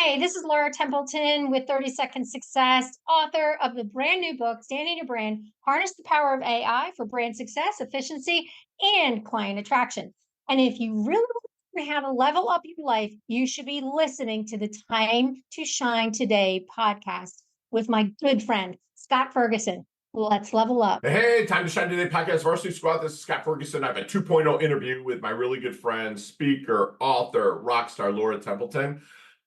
Hi, this is Laura Templeton with 30 Second Success, author of the brand new book, Standing Your Brand, Harness the Power of AI for Brand Success, Efficiency, and Client Attraction. And if you really want to how to level up your life, you should be listening to the Time to Shine Today podcast with my good friend, Scott Ferguson. Let's level up. Hey, Time to Shine Today podcast, Varsity Squad. This is Scott Ferguson. I have a 2.0 interview with my really good friend, speaker, author, rock star Laura Templeton.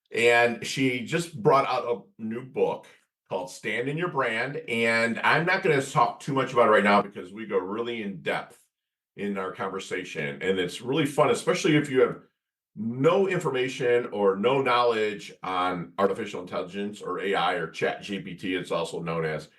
And she just brought out a new book called Stand in Your Brand. And I'm not going to talk too much about it right now because we go really in depth in our conversation. And it's really fun, especially if you have no information or no knowledge on artificial intelligence or AI or Chat GPT, it's also known as.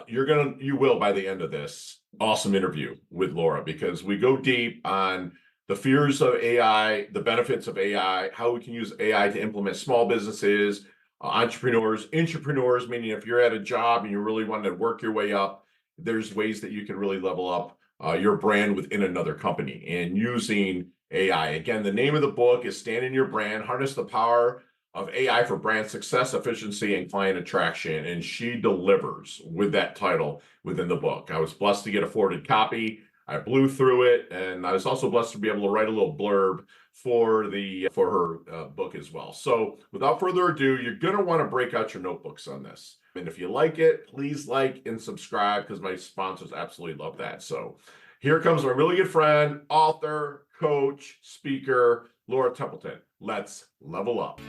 You will by the end of this awesome interview with Laura, because we go deep on the fears of AI, the benefits of AI, how we can use AI to implement small businesses, entrepreneurs, intrapreneurs, meaning if you're at a job and you really want to work your way up, there's ways that you can really level up your brand within another company and using AI. Again, the name of the book is Stand in Your Brand, Harness the Power of AI for Brand Success, Efficiency, and Client Attraction. And she delivers with that title within the book. I was blessed to get a forwarded copy. I blew through it, and I was also blessed to be able to write a little blurb for her book as well. So without further ado, you're going to want to break out your notebooks on this. And if you like it, please like and subscribe, because my sponsors absolutely love that. So here comes my really good friend, author, coach, speaker, Laura Templeton. Let's level up.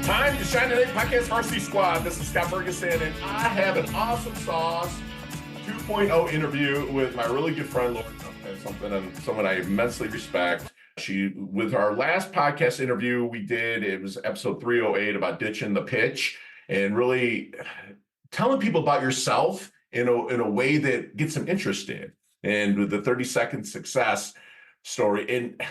Time to Shine Today podcast, Varsity Squad. This is Scott Ferguson, and I have an awesome sauce 2.0 interview with my really good friend Laura Templeton, someone I immensely respect. With our last podcast interview we did, it was episode 308 about ditching the pitch and really telling people about yourself in a way that gets them interested. And with the 30-second success story, and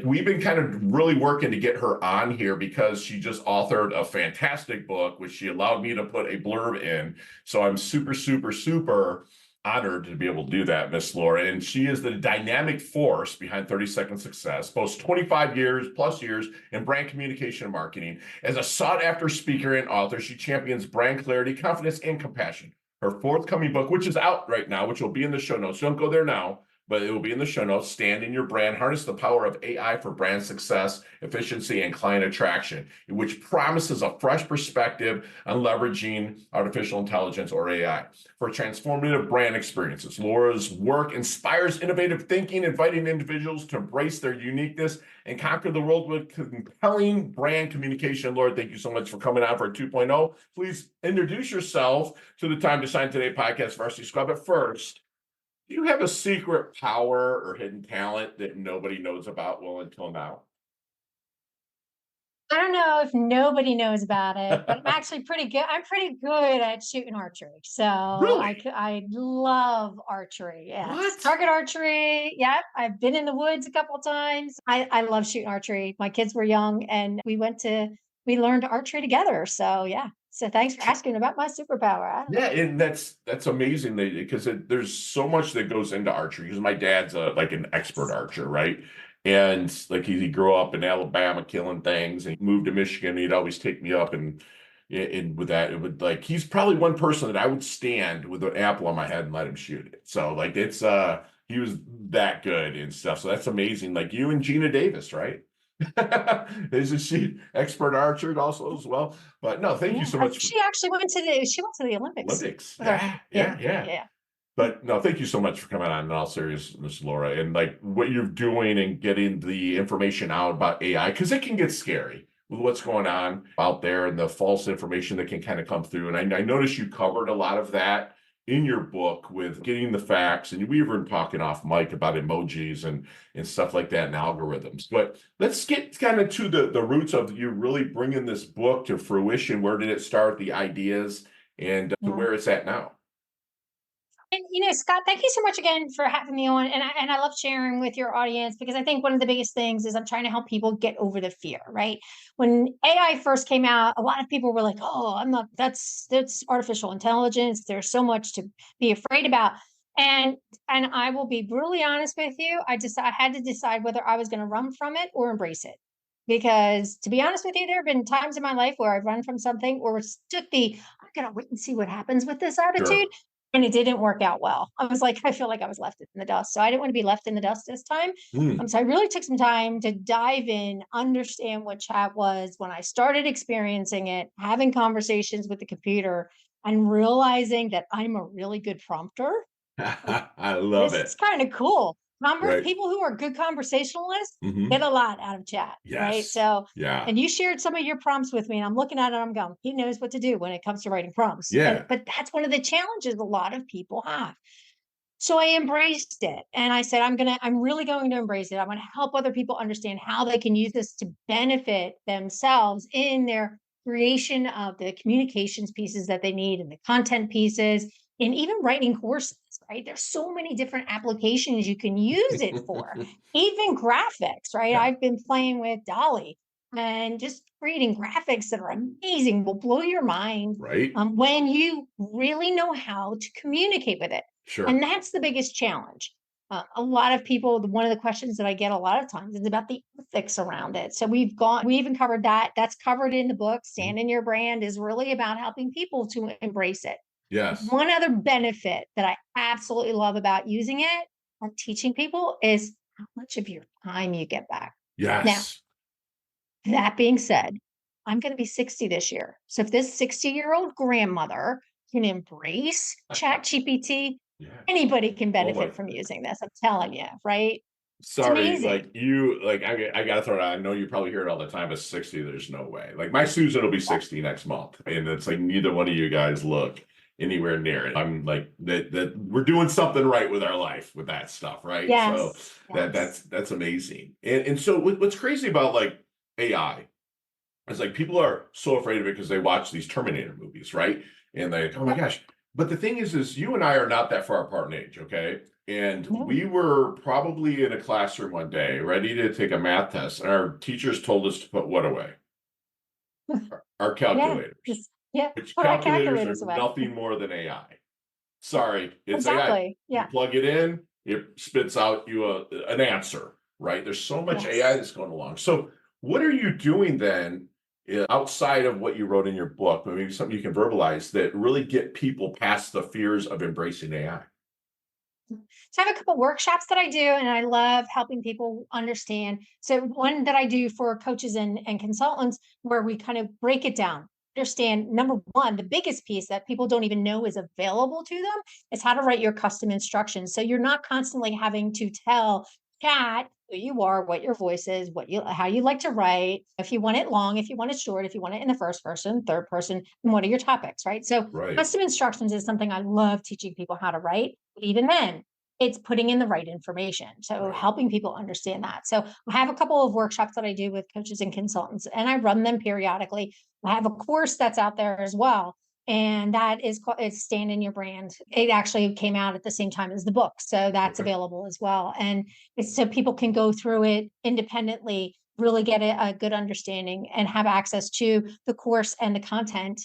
we've been kind of really working to get her on here because she just authored a fantastic book, which she allowed me to put a blurb in. So I'm super, super, super honored to be able to do that, Miss Laura. And she is the dynamic force behind 30-second success, boasts 25 years plus years in brand communication and marketing. As a sought-after speaker and author, she champions brand clarity, confidence, and compassion. Her forthcoming book, which is out right now, which will be in the show notes. Don't go there now, but it will be in the show notes. Stand in Your Brand, Harness the Power of AI for Brand Success, Efficiency, and Client Attraction, which promises a fresh perspective on leveraging artificial intelligence or AI for transformative brand experiences. Laura's work inspires innovative thinking, inviting individuals to embrace their uniqueness and conquer the world with compelling brand communication. Laura, thank you so much for coming on for 2.0. Please introduce yourself to the Time to Shine Today podcast, Varsity Squad. But first, do you have a secret power or hidden talent that nobody knows about until now? I don't know if nobody knows about it, but I'm actually pretty good. I'm pretty good at shooting archery. So Really? I love archery. Yes. What? Target archery. Yep. I've been in the woods a couple of times. I love shooting archery. My kids were young and we learned archery together. So yeah. So thanks for asking about my superpower. Yeah, and that's amazing because there's so much that goes into archery. Because my dad's an expert archer, right? And like he grew up in Alabama killing things, and he moved to Michigan. And he'd always take me up, and with that, it would he's probably one person that I would stand with an apple on my head and let him shoot it. So it's he was that good and stuff. So that's amazing. Like you and Gina Davis, right? Isn't she expert archer also as well? But no, thank you so much. She actually went to the Olympics. Olympics. Yeah. But no, thank you so much for coming on in all seriousness, Laura, and what you're doing and getting the information out about AI, because it can get scary with what's going on out there and the false information that can kind of come through. And I noticed you covered a lot of that in your book with getting the facts, and we were talking off mic about emojis and stuff like that and algorithms. But let's get kind of to the roots of you really bringing this book to fruition. Where did it start, the ideas, and to where it's at now? And Scott, thank you so much again for having me on. And I love sharing with your audience, because I think one of the biggest things is I'm trying to help people get over the fear, right? When AI first came out, a lot of people were like, "Oh, I'm not. That's artificial intelligence. There's so much to be afraid about." And I will be brutally honest with you. I had to decide whether I was going to run from it or embrace it. Because to be honest with you, there have been times in my life where I've run from something or took I'm gonna wait and see what happens with this attitude. Sure. And it didn't work out well. I was like, I feel like I was left in the dust. So I didn't want to be left in the dust this time. Hmm. So I really took some time to dive in, understand what chat was when I started experiencing it, having conversations with the computer, and realizing that I'm a really good prompter. Like, I love this is it. kind of cool. Right. People who are good conversationalists get Hmm. a lot out of chat, right? Yes. So, Yeah. and you shared some of your prompts with me, and I'm looking at it, I'm going, he knows what to do when it comes to writing prompts. And Yeah. but that's one of the challenges a lot of people have. So I embraced it and I said, I'm really going to embrace it. I'm going to help other people understand how they can use this to benefit themselves in their creation of the communications pieces that they need and the content pieces and even writing courses, right? There's so many different applications you can use it for, even graphics, right? Yeah. I've been playing with Dolly and just creating graphics that are amazing, will blow your mind Right. when you really know how to communicate with it. And Sure. that's the biggest challenge. A lot of people, one of the questions that I get a lot of times is about the ethics around it. So we even covered that. That's covered in the book. Mhm. Stand in Your Brand is really about helping people to embrace it. Yes. One other benefit that I absolutely love about using it and teaching people is how much of your time you get back. Now, Yes. that being said, I'm going to be 60 this year. So if this 60-year-old grandmother can embrace ChatGPT, Yeah. anybody can Oh my benefit from goodness. using this. I'm telling you, right? It's Sorry, amazing. like you, like I gotta throw it out. I know you probably hear it all the time, but 60, there's no way. Like my Susan will be 60 next month, and it's like neither one of you guys look anywhere near it. I'm like that we're doing something right with our life with that stuff, right? So Yes. that Yes. that's amazing. And so what's crazy about like AI is like people are so afraid of it because they watch these Terminator movies, right? And they, oh my Yep. gosh. But the thing is you and I are not that far apart in age, okay? And No. we were probably in a classroom one day, ready to take a math test, and our teachers told us to put what away? Our Yeah. calculators, Just yeah. which Put our calculators are calculators away. nothing more than AI. Sorry, it's AI. Exactly. You Yeah. plug it in, it spits out you an answer, right? There's so much AI Yes. that's going along. So, what are you doing then outside of what you wrote in your book? Maybe something you can verbalize that really get people past the fears of embracing AI. So I have a couple workshops that I do, and I love helping people understand. So one that I do for coaches and consultants, where we kind of break it down, understand number one, the biggest piece that people don't even know is available to them is how to write your custom instructions. So you're not constantly having to tell chat who you are, what your voice is, how you like to write, if you want it long, if you want it short, if you want it in the first person, third person, and what are your topics, right? So Right, custom instructions is something I love teaching people how to write. But even then, it's putting in the right information. So right, helping people understand that. So I have a couple of workshops that I do with coaches and consultants, and I run them periodically. I have a course that's out there as well. And that is called it's Stand in Your Brand. It actually came out at the same time as the book. So that's okay, available as well. And it's so people can go through it independently, really get a good understanding and have access to the course and the content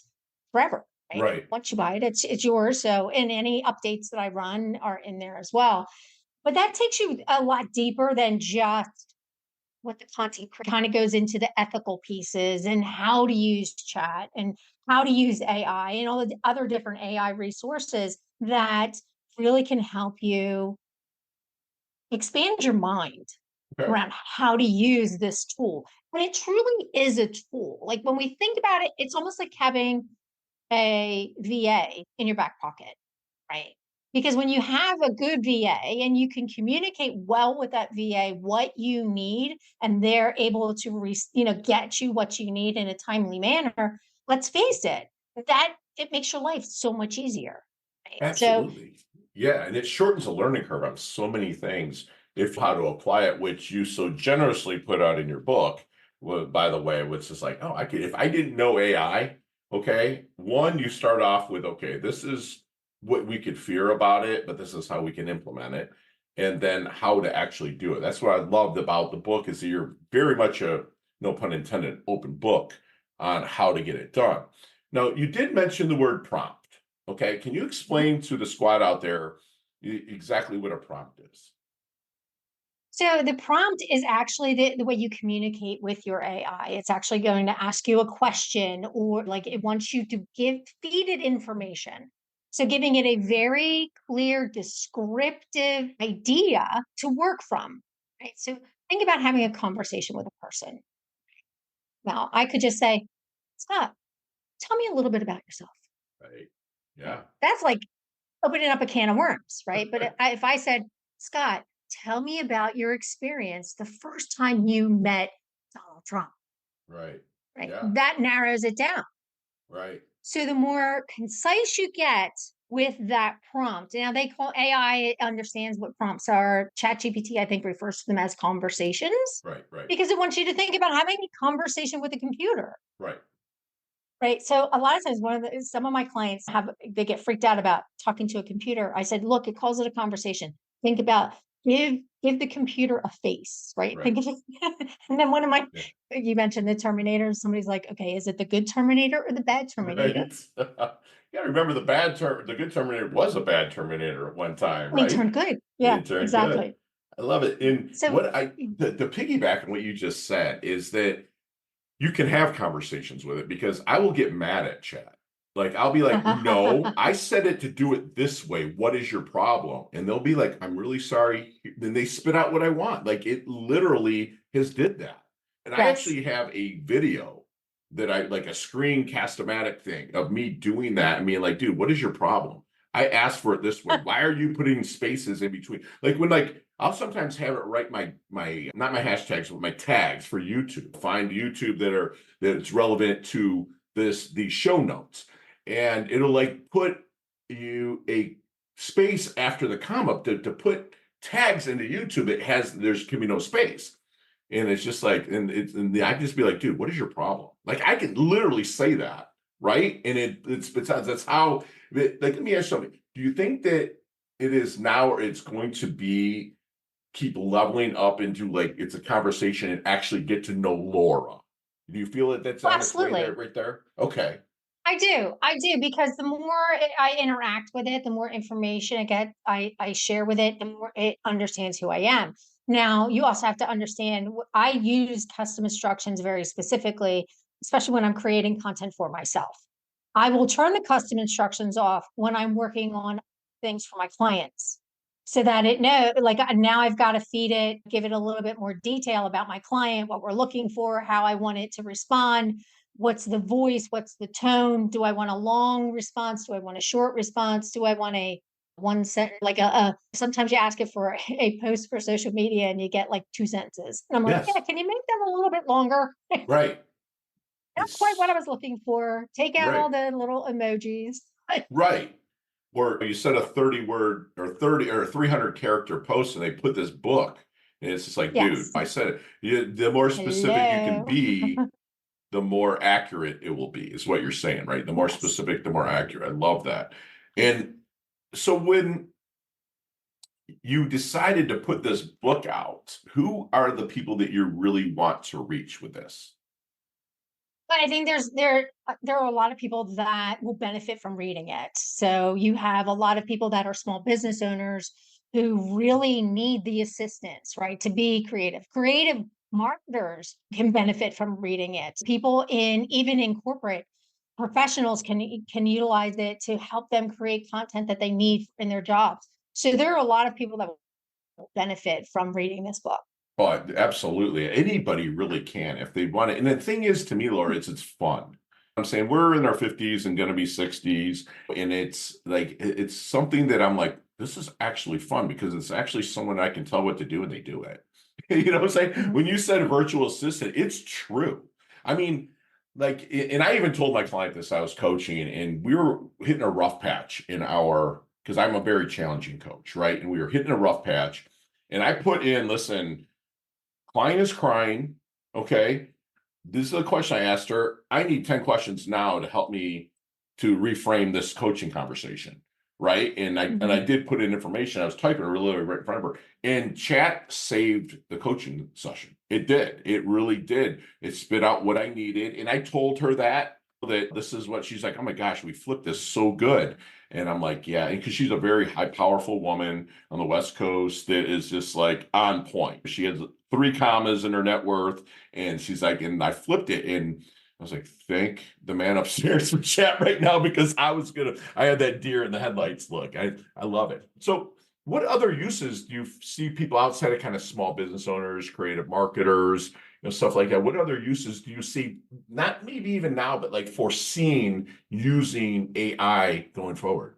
forever. Right. right. Once you buy it, it's yours. So, and any updates that I run are in there as well. But that takes you a lot deeper than just what the content kind of goes into the ethical pieces and how to use chat and how to use AI and all the other different AI resources that really can help you expand your mind Okay, around how to use this tool. And it truly is a tool. Like when we think about it, it's almost like having a VA in your back pocket, right? Because when you have a good VA and you can communicate well with that VA what you need, and they're able to get you what you need in a timely manner, let's face it, that it makes your life so much easier. Right? So absolutely. Yeah, and it shortens the learning curve on so many things if how to apply it, which you so generously put out in your book. Well, by the way, which is like, oh, I could if I didn't know AI, okay, one, you start off with, okay, this is what we could fear about it, but this is how we can implement it, and then how to actually do it. That's what I loved about the book is that you're very much a, no pun intended, open book on how to get it done. Now, you did mention the word prompt. Okay, can you explain to the squad out there exactly what a prompt is. So the prompt is actually the way you communicate with your AI. It's actually going to ask you a question, or like it wants you to feed it information. So giving it a very clear, descriptive idea to work from. Right. So think about having a conversation with a person. Now, I could just say, Scott, tell me a little bit about yourself. Right. Yeah. That's like opening up a can of worms, right? But if I said, Scott, tell me about your experience the first time you met Donald Trump, Right. right? Yeah. That narrows it down. Right. So the more concise you get with that prompt, now they call AI, it understands what prompts are. ChatGPT, I think, refers to them as conversations Right. Right. because it wants you to think about having a conversation with a computer. Right. Right. So a lot of times some of my clients they get freaked out about talking to a computer. I said, look, it calls it a conversation. Think about give the computer a face, right? Think Right. of it. And then Yeah. you mentioned the Terminator. Somebody's like, okay, is it the good Terminator or the bad Terminator? Right. Yeah, remember the good Terminator was a bad Terminator at one time, And he right? turned good. Yeah, It turned good. exactly. I love it. And So what I the piggyback on what you just said is that you can have conversations with it because I will get mad at chat. Like I'll be like, no, I said it to do it this way. What is your problem? And they'll be like, I'm really sorry. Then they spit out what I want. Like it literally has did that. And I yes. actually have a video that I like a screencast-o-matic thing of me doing that and being like, dude, what is your problem? I asked for it this way. Why are you putting spaces in between? Like when like I'll sometimes have it write my not my hashtags, but my tags for YouTube. Find YouTube that's relevant to these show notes. And it'll like put you a space after the comma to put tags into YouTube. There's can be no space. And it's just like, and I just be like, dude, what is your problem? Like I can literally say that, right? And it spits out. That's how. Like, let me ask you something. Do you think that it is now, or it's going to be keep leveling up into like it's a conversation and actually get to know Laura? Do you feel that that's Oh, on its way there, absolutely. right there? Okay. I do, because the more I interact with it, the more information I share with it, the more it understands who I am. Now, you also have to understand, I use custom instructions very specifically, especially when I'm creating content for myself. I will turn the custom instructions off when I'm working on things for my clients so that like now I've got to feed it, give it a little bit more detail about my client, what we're looking for, how I want it to respond, what's the voice, what's the tone, do I want a long response, do I want a short response, do I want a one sentence, like sometimes you ask it for a post for social media and you get like two sentences, and I'm like, yeah, Yes. can you make that a little bit longer? Right. Not quite what I It's was looking for. Take out all right. the little emojis. Right. Or you said a 30 word or 30 or 300 character post and they put this book. And it's just like, dude, Yes. I said it. The more specific you can Hello. be, the more accurate it will be, is what you're saying, right? The more Yes. specific, the more accurate. I love that. And so when you decided to put this book out, who are the people that you really want to reach with this? But I think there are a lot of people that will benefit from reading it. So you have a lot of people that are small business owners who really need the assistance, right, to be creative. Creative marketers can benefit from reading it. People even in corporate professionals can utilize it to help them create content that they need in their jobs. So there are a lot of people that will benefit from reading this book. Oh, absolutely. Anybody really can if they want it. And the thing is, to me, Laura, it's fun. I'm saying we're in our 50s and going to be 60s. And it's like, it's something that I'm like, this is actually fun because it's actually someone I can tell what to do and they do it. You know what I'm saying? Mhm. When you said a virtual assistant, it's true. I mean, like, and I even told my client this, I was coaching and we were hitting a rough patch because I'm a very challenging coach, right? And we were hitting a rough patch. And I put in, listen, client is crying. Okay. This is a question I asked her. I need 10 questions now to help me to reframe this coaching conversation. Right. And I Mhm. did put in information. I was typing it really right in front of her. And chat saved the coaching session. It did. It really did. It spit out what I needed. And I told her that that this is what she's like, oh my gosh, we flipped this so good. And I'm like, yeah, because she's a very high, powerful woman on the West Coast that is just like on point. She has 3 commas in her net worth, and she's like, and I flipped it. And I was like, thank the man upstairs for chat right now because I had that deer in the headlights look. I love it. So, what other uses do you see people outside of kind of small business owners, creative marketers, stuff like that? What other uses do you see, not maybe even now, but like foreseeing using AI going forward?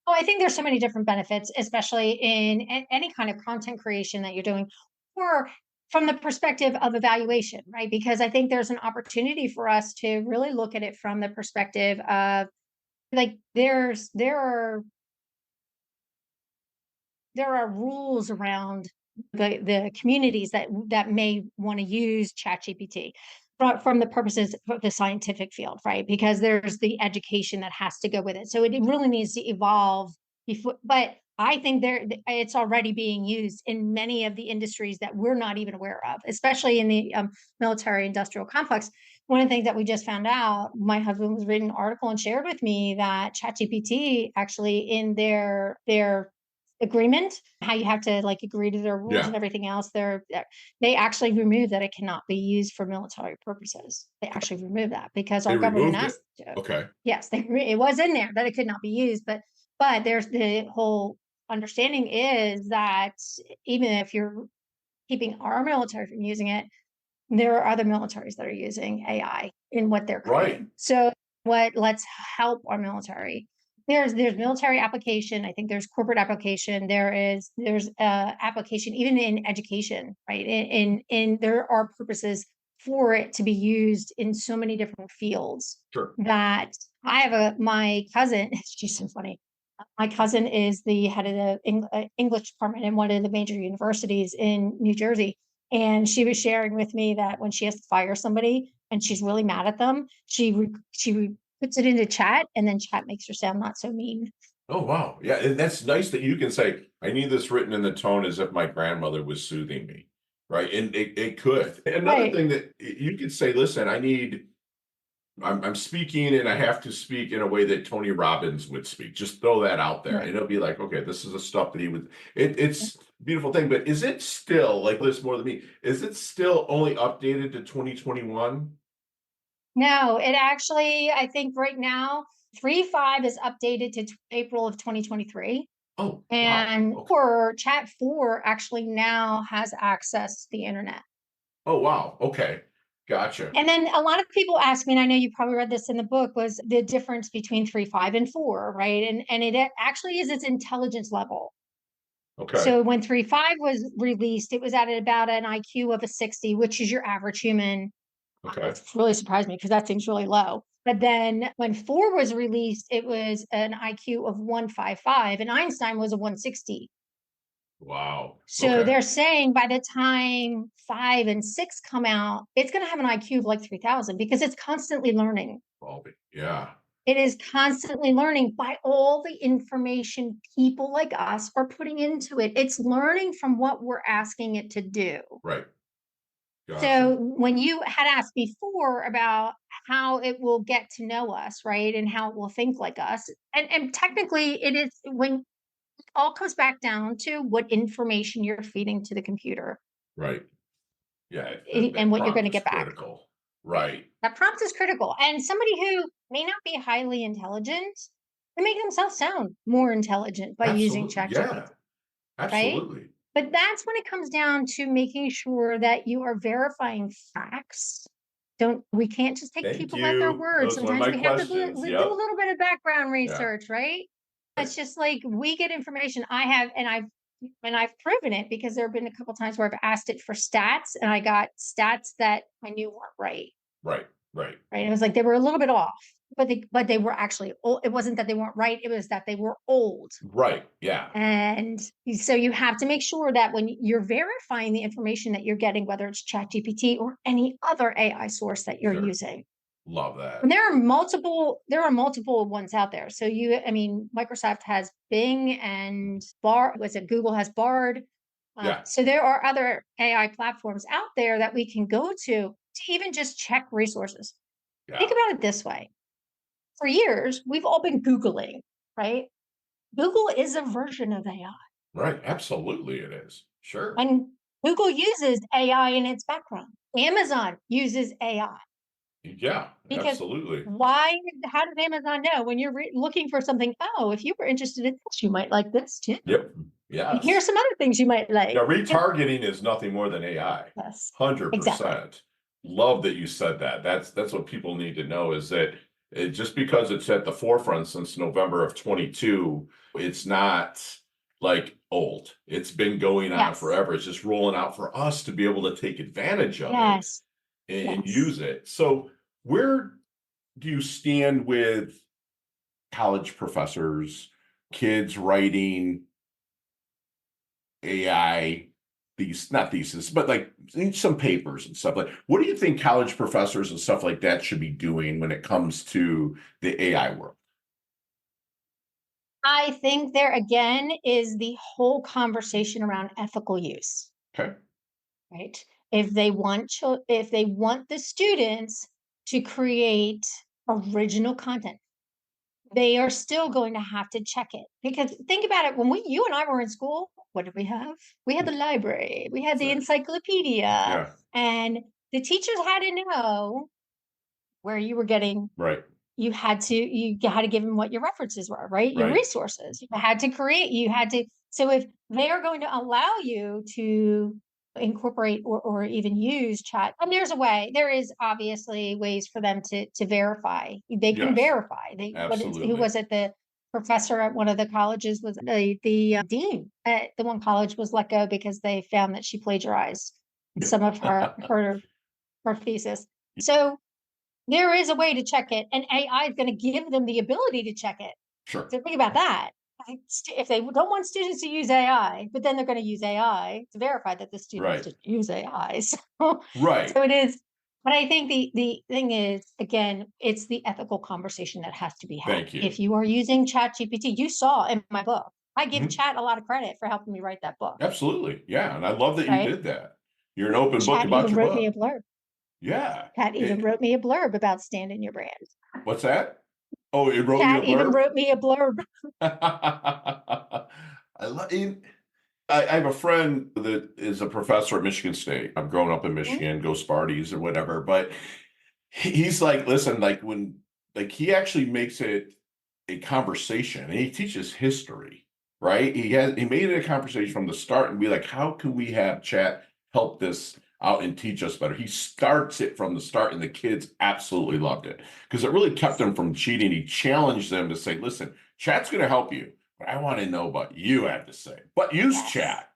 Oh, I think there's so many different benefits, especially in any kind of content creation that you're doing, or from the perspective of evaluation, right? Because I think there's an opportunity for us to really look at it from the perspective of like there are rules around the communities that may want to use ChatGPT from the purposes of the scientific field, right? Because there's the education that has to go with it. So it really needs to evolve before, but I think it's already being used in many of the industries that we're not even aware of, especially in the military industrial complex. One of the things that we just found out, my husband was reading an article and shared with me that ChatGPT actually in their agreement, how you have to like agree to their rules Yeah, and everything else. They actually removed that it cannot be used for military purposes. They actually removed that because they our government removed it. asked to. Okay. Yes, it was in there that it could not be used, but there's the whole understanding is that even if you're keeping our military from using it, there are other militaries that are using AI in what they're Right. creating. So let's help our military. There's military application. I think there's corporate application. There's application even in education, right? In there are purposes for it to be used in so many different fields Sure. that I have my cousin. She's so funny. My cousin is the head of the English department in one of the major universities in New Jersey. And she was sharing with me that when she has to fire somebody and she's really mad at them, she puts it into chat and then chat makes her sound not so mean. Oh, wow. Yeah. And that's nice that you can say, I need this written in the tone as if my grandmother was soothing me. Right. And it could. Another Right. thing that you could say, listen, I'm speaking and I have to speak in a way that Tony Robbins would speak. Just throw that out there. And Right. it'll be like, okay, this is the stuff that he would, it's a beautiful thing. But is it still like this more than me? Is it still only updated to 2021? No, it actually, I think right now, 3.5 is updated to April of 2023. Oh, wow. And Okay. for chat 4 actually now has access to the internet. Oh, wow. Okay. Gotcha. And then a lot of people ask me, and I know you probably read this in the book, was the difference between 3.5 and 4, right? And it actually is its intelligence level. Okay. So when 3.5 was released, it was at about an IQ of a 60, which is your average human. Okay. It really surprised me because that seems really low. But then when 4 was released, it was an IQ of 155, and Einstein was a 160. Wow. So Okay. they're saying by the time 5 and 6 come out, it's going to have an IQ of like 3,000 because it's constantly learning. Baldy. Yeah. It is constantly learning by all the information people like us are putting into it. It's learning from what we're asking it to do. Right. So Gotcha. when you had asked before about how it will get to know us, right, and how it will think like us, and technically it is when it all comes back down to what information you're feeding to the computer Right. Yeah. and That what you're going prompt to is get back. critical. Right. That prompt is critical. And somebody who may not be highly intelligent, they make themselves sound more intelligent by using Absolutely. ChatGPT, Yeah. right? Absolutely. But that's when it comes down to making sure that you are verifying facts. We can't just take Thank people at their you. That word. was one of Sometimes my we have to questions. do a Yep. little bit of background Yeah. research, right? It's Right. just like we get information. I've proven it because there have been a couple times where I've asked it for stats and I got stats that I knew weren't right. Right. Right. Right. It was like they were a little bit off, but they were actually old. It wasn't that they weren't right, it was that they were old. Right. Yeah. And so you have to make sure that when you're verifying the information that you're getting, whether it's ChatGPT or any other AI source that you're Sure. using. Love And that. there are multiple ones out there. So I mean, Microsoft has Bing and Google has Bard. Yeah. So there are other AI platforms out there that we can go to even just check resources. Think Yeah. about it this way. For years, we've all been Googling, right? Google is a version of AI, Right. Absolutely, it is. Sure. and Google uses AI in its background. Amazon uses AI Yeah. because Absolutely. why? How does Amazon know when you're looking for something? Oh, if you were interested in this, you might like this too. Yep. And here's Yes. some other things you might Yeah. like. Retargeting is nothing more than AI. Yes, exactly. 100%. Love that you said that. That's what people need to know is that just because it's at the forefront since November of 22, it's not like old. It's been going on Yes, forever. It's just rolling out for us to be able to take advantage of it yes, and yes. use it. So, where do you stand with college professors, kids writing AI, these not thesis, but like some papers and stuff like what do you think college professors and stuff like that should be doing when it comes to the AI world? I think there again is the whole conversation around ethical use, Okay. right? If they want the students to create original content, they are still going to have to check it. Because think about it, when you and I were in school, what did we have? We had the library, we had the So, encyclopedia, yeah, and the teachers had to know where you were getting right, you had to give them what your references were, right? Your right. resources. You had to so if they are going to allow you to incorporate or even use chat, and there is obviously ways for them to verify. They can Yes, verify. Who absolutely. was it? The professor at one of the colleges was the dean at the one college was let go because they found that she plagiarized some of her thesis. So there is a way to check it, and AI is going to give them the ability to check it. Sure. So think about that. If they don't want students to use AI, but then they're going to use AI to verify that the students Right. didn't use AI. Right. So it is. But I think the thing is, again, it's the ethical conversation that has to be had. Thank you. If you are using Chat GPT, you saw in my book, I give Mhm. Chat a lot of credit for helping me write that book, Absolutely. Yeah, and I love that you right? did that. You're an open book Chat about even your wrote me a book. blurb. Yeah. Chat even wrote me a blurb about stand in your brand. What's that? Oh, it wrote you Chat a even blurb? wrote me a blurb. I love I have a friend that is a professor at Michigan State. I've grown up in Mhm. Michigan, go Sparties or whatever. But he's like, listen, like like he actually makes it a conversation and he teaches history, right? He made it a conversation from the start and be like, how can we have chat help this out and teach us better? He starts it from the start and the kids absolutely loved it because it really kept them from cheating. He challenged them to say, listen, chat's going to help you, but I want to know what you have to say. But use Yes. chat.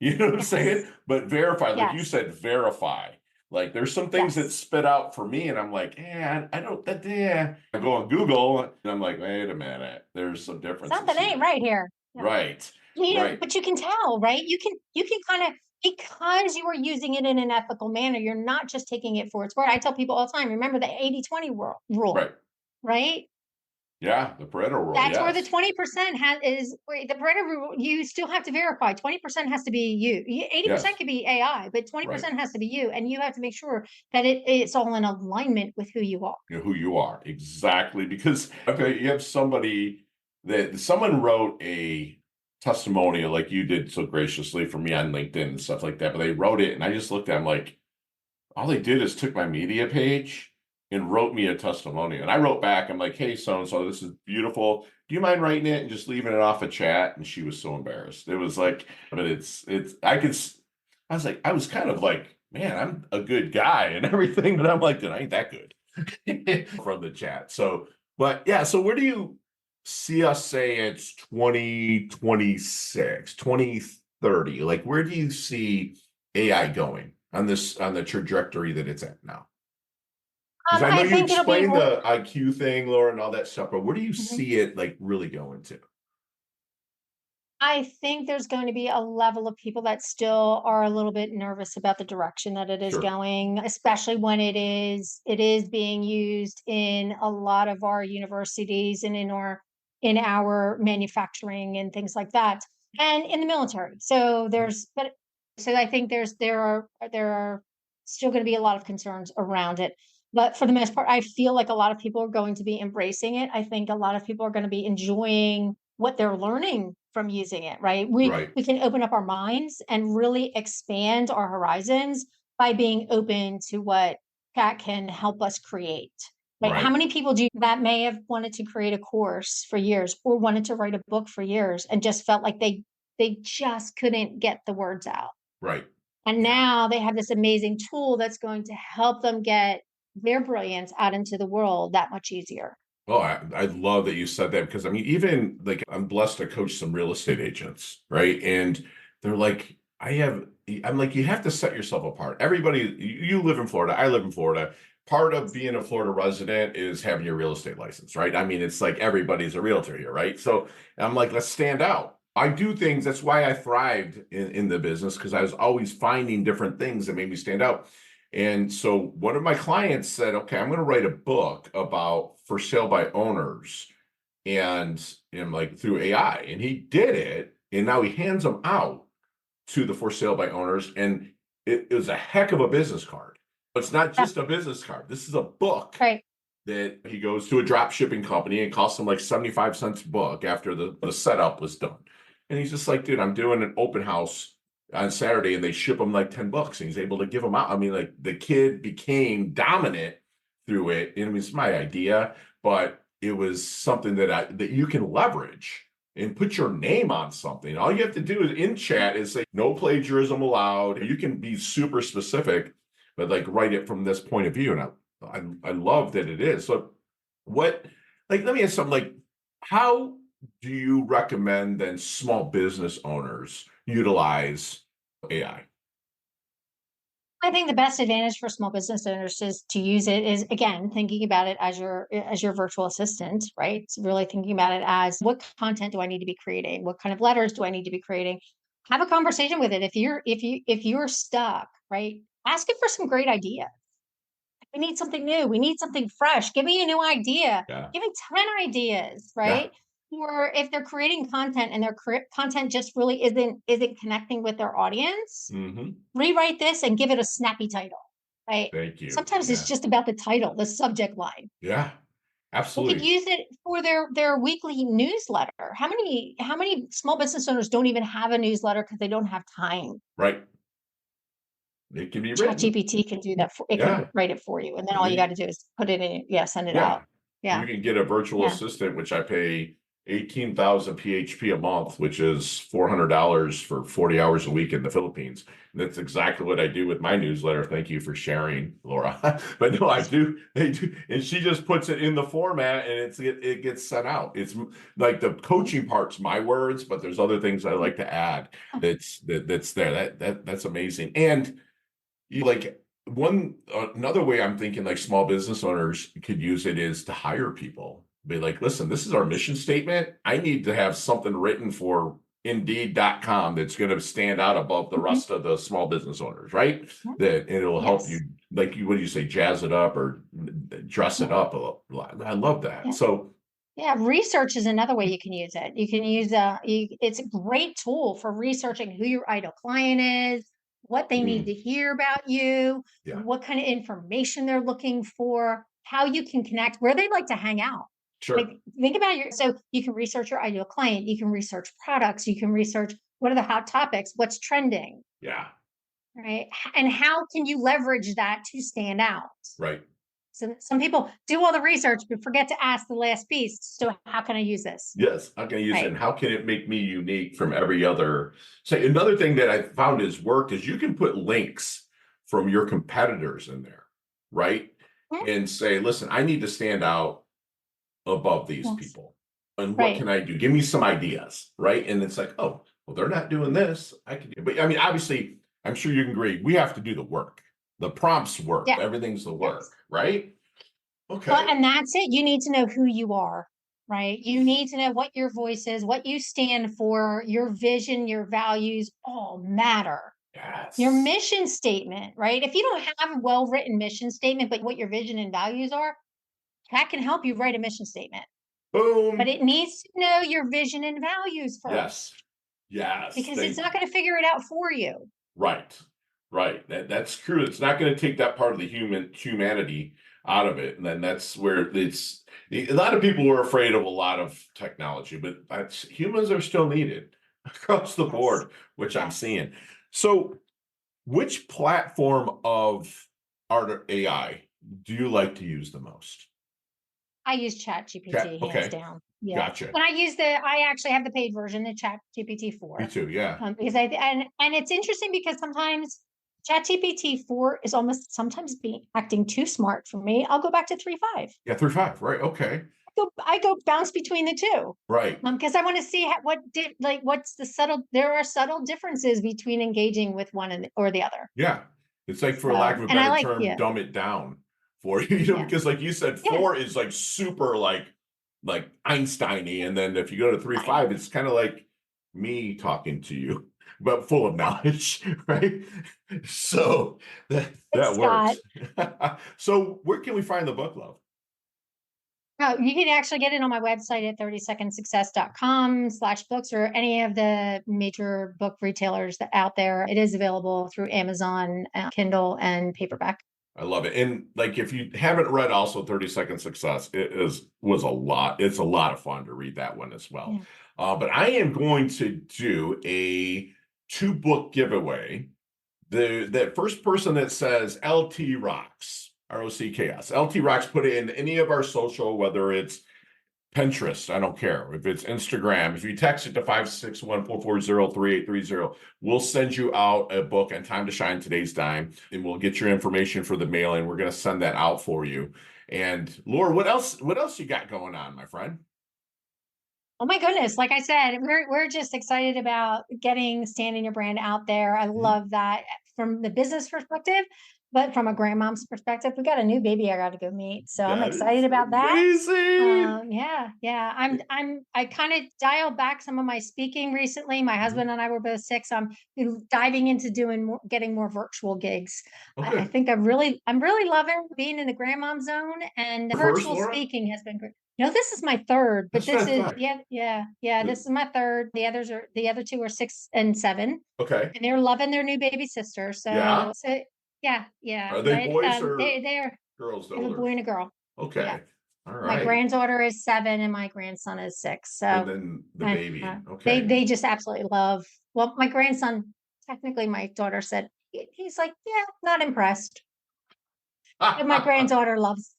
You know what I'm saying? Yes. But verify, like you Yes. said, verify. Like there's some things that Yes. spit out for me, and I'm like, I don't that yeah. I go on Google and I'm like, wait a minute, there's some differences Something ain't here. right here. Yeah. Right, right, But you can tell, right? You can kind of because you are using it in an ethical manner, you're not just taking it for its word. I tell people all the time, remember the 80-20 rule, right. right? Yeah, the parental rule, That's where the yes. 20% is where the parental rule, you still have to verify. 20% has to be you. 80% Yes, could be AI, but right. 20% has to be you. And you have to make sure that it's all in alignment with who you are. You know who you are. Exactly. Because okay, you have somebody that someone wrote a testimonial like you did so graciously for me on LinkedIn and stuff like that, but they wrote it and I just looked at them like all they did is took my media page and wrote me a testimonial. And I wrote back, I'm like, hey, so and so, this is beautiful. Do you mind writing it and just leaving it off a chat? And she was so embarrassed. It was like, but I was like, I was kind of like, man, I'm a good guy and everything, but I'm like, I ain't that good from the chat. So, but yeah, so where do you see us say it's 2026, 2030? Like, where do you see AI going on on the trajectory that it's at now? Because I know I you think it'll be explained the IQ thing, Laura, and all that stuff, but where do you Mhm. see it like really going to? I think there's going to be a level of people that still are a little bit nervous about the direction that it is Sure. going, especially when it is being used in a lot of our universities and in our manufacturing and things like that, and in the military. So I think there are still going to be a lot of concerns around it. But for the most part, I feel like a lot of people are going to be embracing it. I think a lot of people are going to be enjoying what they're learning from using it, right? We Right. we can open up our minds and really expand our horizons by being open to what chat can help us create. Right? How Right. many people do you that may have wanted to create a course for years or wanted to write a book for years and just felt like they just couldn't get the words out. Right. And Yeah. now they have this amazing tool that's going to help them get their brilliance out into the world that much easier. Oh, I love that you said that because I mean, even like I'm blessed to coach some real estate agents, right? And they're like, I'm like, you have to set yourself apart. Everybody, you live in Florida, I live in Florida. Part of being a Florida resident is having your real estate license, right? I mean, it's like everybody's a realtor here, right? So I'm like, let's stand out. I do things. That's why I thrived in the business because I was always finding different things that made me stand out. And so one of my clients said, okay, I'm going to write a book about for sale by owners and like through AI. And he did it. And now he hands them out to the for sale by owners. And it was a heck of a business card. But it's not Yeah, just a business card. This is a book right. that he goes to a drop shipping company and costs him like 75 cents a book after the setup was done. And he's just like, dude, I'm doing an open house on Saturday and they ship him like 10 bucks and he's able to give them out. I mean, like the kid became dominant through it. And it was my idea, but it was something that you can leverage and put your name on something. All you have to do is in chat is say no plagiarism allowed. You can be super specific, but like write it from this point of view. And I love that it is. So what, like, let me ask something like, how do you recommend then small business owners utilize AI? I think the best advantage for small business owners is to use it is again thinking about it as your virtual assistant, right? So really thinking about it as what content do I need to be creating? What kind of letters do I need to be creating? Have a conversation with it. If you're stuck, right? Ask it for some great ideas. We need something new. We need something fresh. Give me a new idea. Yeah. Give me 10 ideas, Yeah. right? Or if they're creating content and their content just really isn't connecting with their audience, Hmm. rewrite this and give it a snappy title, right? Thank you. Sometimes it's Yeah. just about the title, the subject line. Yeah. They could Absolutely. use it for their weekly newsletter. How many small business owners don't even have a newsletter because they don't have time? Right. It can be written. ChatGPT can do that for it can Yeah. write it for you, and then And all then you got to do is put it in, yeah, send it yeah. out. Yeah, You can get a virtual yeah. assistant, which I pay 18,000 PHP a month, which is $400 for 40 hours a week in the Philippines. And that's exactly what I do with my newsletter. Thank you for sharing, Laura. But no, I do. They do, and she just puts it in the format, and it gets sent out. It's like the coaching part's my words, but there's other things I like to add. That's there. That's amazing. And you like one another way I'm thinking like small business owners could use it is to hire people. Be like, listen, this is our mission statement. I need to have something written for Indeed.com that's going to stand out above the Mhm. rest of the small business owners, right? Yeah. That it'll help you, Yes. like you, what do you say, jazz it up or dress Yeah. it up a lot. I love that. Yeah. So, Yeah, research is another way you can use it. You can use it's a great tool for researching who your ideal client is, what they need mm, to hear about you, yeah, what kind of information they're looking for, how you can connect, where they'd like to hang out. Like sure. think about so you can research your ideal client, you can research products, you can research what are the hot topics, what's trending, Yeah, right? And how can you leverage that to stand out? right. So some people do all the research but forget to ask the last piece. So how can I use this? Yes, how can I use it? Right. And how can it make me unique from every other? Say another thing that I found has worked is you can put links from your competitors in there, right? Mhm. And say, listen, I need to stand out above these Yes. people. And what Right. can I do? Give me some ideas, right? And it's like, oh, well, they're not doing this. I can do, but I mean, obviously, I'm sure you can agree. We have to do the work. The prompts work. Yeah. Everything's the work, Yes. right? Well, Okay. and that's it. You need to know who you are, right? You need to know what your voice is, what you stand for, your vision, your values all matter. Your Yes. mission statement, right? If you don't have a well-written mission statement, but what your vision and values are, that can help you write a mission statement. But Boom. it needs to know your vision and values Yes. first Yes. because it's Thank not you. going to figure it out for you. Right. Right. That's true. It's not going to take that part of the humanity out of it. And then that's where a lot of people are afraid of a lot of technology, but humans are still needed across the Yes. board, which I'm Yes. seeing. So which platform of art or AI do you like to use the most? I use Chat. ChatGPT hands Okay. down. Yeah. Gotcha. And I actually have the paid version, the ChatGPT Me 4. too. Yeah. Because and it's interesting because sometimes ChatGPT 4 is almost sometimes being acting too smart for me. I'll go back to 3.5. Yeah. 3.5. Right. Okay. I go bounce between the two. Right. Because I want to see what did like what's the subtle. There are subtle differences between engaging with one or the other. Yeah. It's like, for lack So, of a and I better like, term, yeah, dumb it down for you, yeah, because like you said, yeah. 4 is like super like Einstein-y. And then if you go to three I know. five, it's kind of like me talking to you, but full of Yeah. knowledge, right? So that Thanks, Scott. works. So where can we find the book, love? Oh, you can actually get it on my website at 30secondsuccess.com/books or any of the major book retailers that out there. It is available through Amazon, Kindle, and paperback. I love it. And like, if you haven't read also 30 Second Success, was a lot. It's a lot of fun to read that one as well. Yeah. But I am going to do a 2-book giveaway. The first person that says LT Rocks, ROCKS, LT Rocks, put it in any of our social, whether it's Pinterest, I don't care. If it's Instagram, if you text it to 561-440-3830, we'll send you out a book on Time to Shine Today's Dime, and we'll get your information for the mail, and we're going to send that out for you. And Laura, what else you got going on, my friend? Oh my goodness. Like I said, we're just excited about getting standing your brand out there. I Mhm. love that from the business perspective, but from a grandmom's perspective, we got a new baby I got to go meet. So I'm That excited is about that. amazing. Yeah. I kind of dialed back some of my speaking recently. My Mhm. husband and I were both sick, so I'm diving into getting more virtual gigs. I Okay. think I'm really loving being in the grandmom zone, and First, virtual Laura? speaking has been great. No, this is my third, but That's what this I is thought. yeah. This is my third. The other two are 6 and 7, Okay. and they're loving their new baby sister. Yeah. Yeah. Are they But boys or they're girls I have a older? boy and a girl. Yeah. Okay. All My right. granddaughter is 7 and my grandson is 6. And So then the and baby. they Okay. they just absolutely love. Well, my grandson, technically, my daughter said he's like, yeah, not impressed. But my granddaughter loves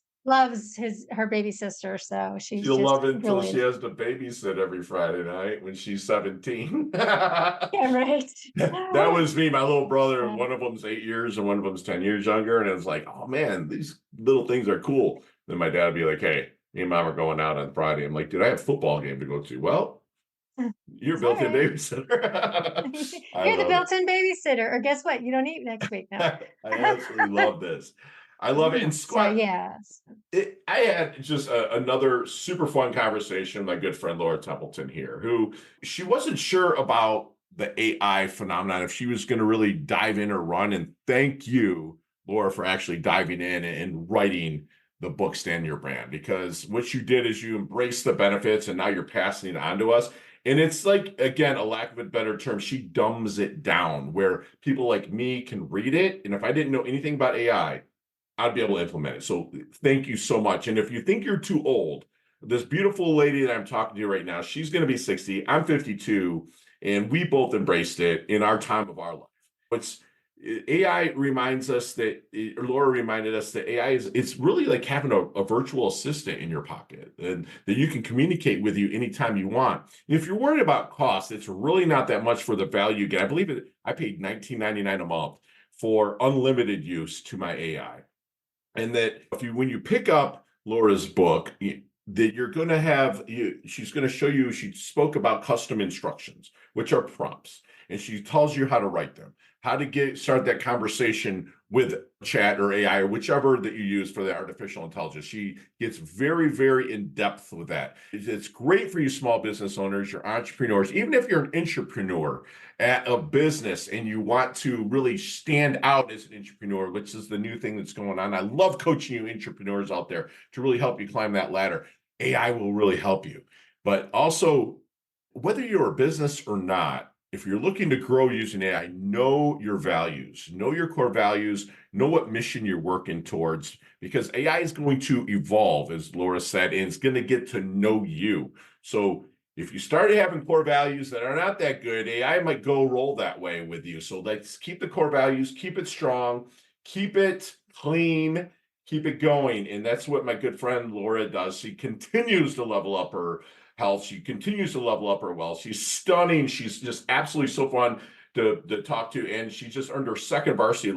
her baby sister, so she's She'll just love it until really she has to babysit every Friday night when she's 17. yeah, right. That was me. My little brother, Uh, one of them's 8 years and one of them's 10 years younger. And it was like, oh man, these little things are cool. Then my dad would be like, hey, me and mom are going out on Friday. I'm like, dude, I have a football game to go to. Well, you're it's all built-in right. babysitter. I You're the love it. built-in babysitter, or guess what? You don't eat next week now. I absolutely love this. I love it. And So Squat, yes. I had just another super fun conversation with my good friend Laura Templeton here, who she wasn't sure about the AI phenomenon, if she was going to really dive in or run. And thank you, Laura, for actually diving in and writing the book Stand Your Brand, because what you did is you embraced the benefits and now you're passing it on to us. And it's like, again, a lack of a better term, she dumbs it down where people like me can read it. And if I didn't know anything about AI, I'd be able to implement it. So thank you so much. And if you think you're too old, this beautiful lady that I'm talking to right now, she's going to be 60. I'm 52, and we both embraced it in our time of our life. It's AI reminds us that, or Laura reminded us that AI it's really like having a virtual assistant in your pocket, and that you can communicate with you anytime you want. And if you're worried about cost, it's really not that much for the value you get. I believe I paid $19.99 a month for unlimited use to my AI. And that when you pick up Laura's book, that you're going to she's going to show you, she spoke about custom instructions, which are prompts, and she tells you how to write them, how to start that conversation with chat or AI or whichever that you use for the artificial intelligence. She gets very, very in depth with that. It's great for you small business owners, your entrepreneurs, even if you're an entrepreneur at a business and you want to really stand out as an entrepreneur, which is the new thing that's going on. I love coaching you entrepreneurs out there to really help you climb that ladder. AI will really help you. But also, whether you're a business or not, if you're looking to grow using AI, know your values, know your core values, know what mission you're working towards, because AI is going to evolve, as Laura said, and it's going to get to know you. So if you start having core values that are not that good, AI might go roll that way with you. So let's keep the core values, keep it strong, keep it clean, keep it going. And that's what my good friend Laura does. She continues to level up her health. She continues to level up her wealth. She's stunning. She's just absolutely so fun to talk to. And she just earned her second varsity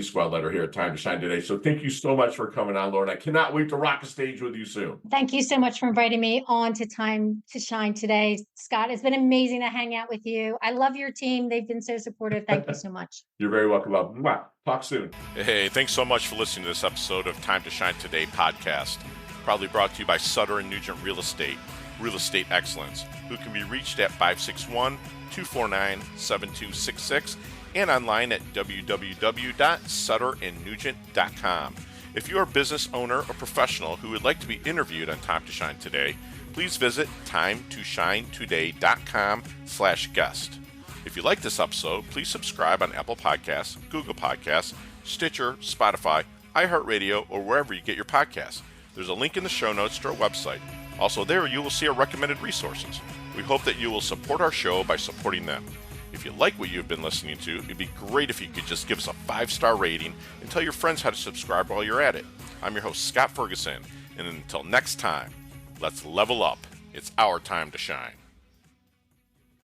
squad letter here at Time to Shine today. So thank you so much for coming on, Laura. I cannot wait to rock the stage with you soon. Thank you so much for inviting me on to Time to Shine today, Scott. It's been amazing to hang out with you. I love your team. They've been so supportive. Thank you so much. You're very welcome. Talk soon. Hey, thanks so much for listening to this episode of Time to Shine Today podcast. Proudly brought to you by Sutter & Nugent Real Estate Excellence, who can be reached at 561-249-7266 and online at www.sutterandnugent.com. If you are a business owner or professional who would like to be interviewed on Time to Shine Today, please visit timetoshinetoday.com/guest. If you like this episode, please subscribe on Apple Podcasts, Google Podcasts, Stitcher, Spotify, iHeartRadio, or wherever you get your podcasts. There's a link in the show notes to our website. Also there, you will see our recommended resources. We hope that you will support our show by supporting them. If you like what you've been listening to, it'd be great if you could just give us a 5-star rating and tell your friends how to subscribe while you're at it. I'm your host, Scott Ferguson, and until next time, let's level up. It's our time to shine.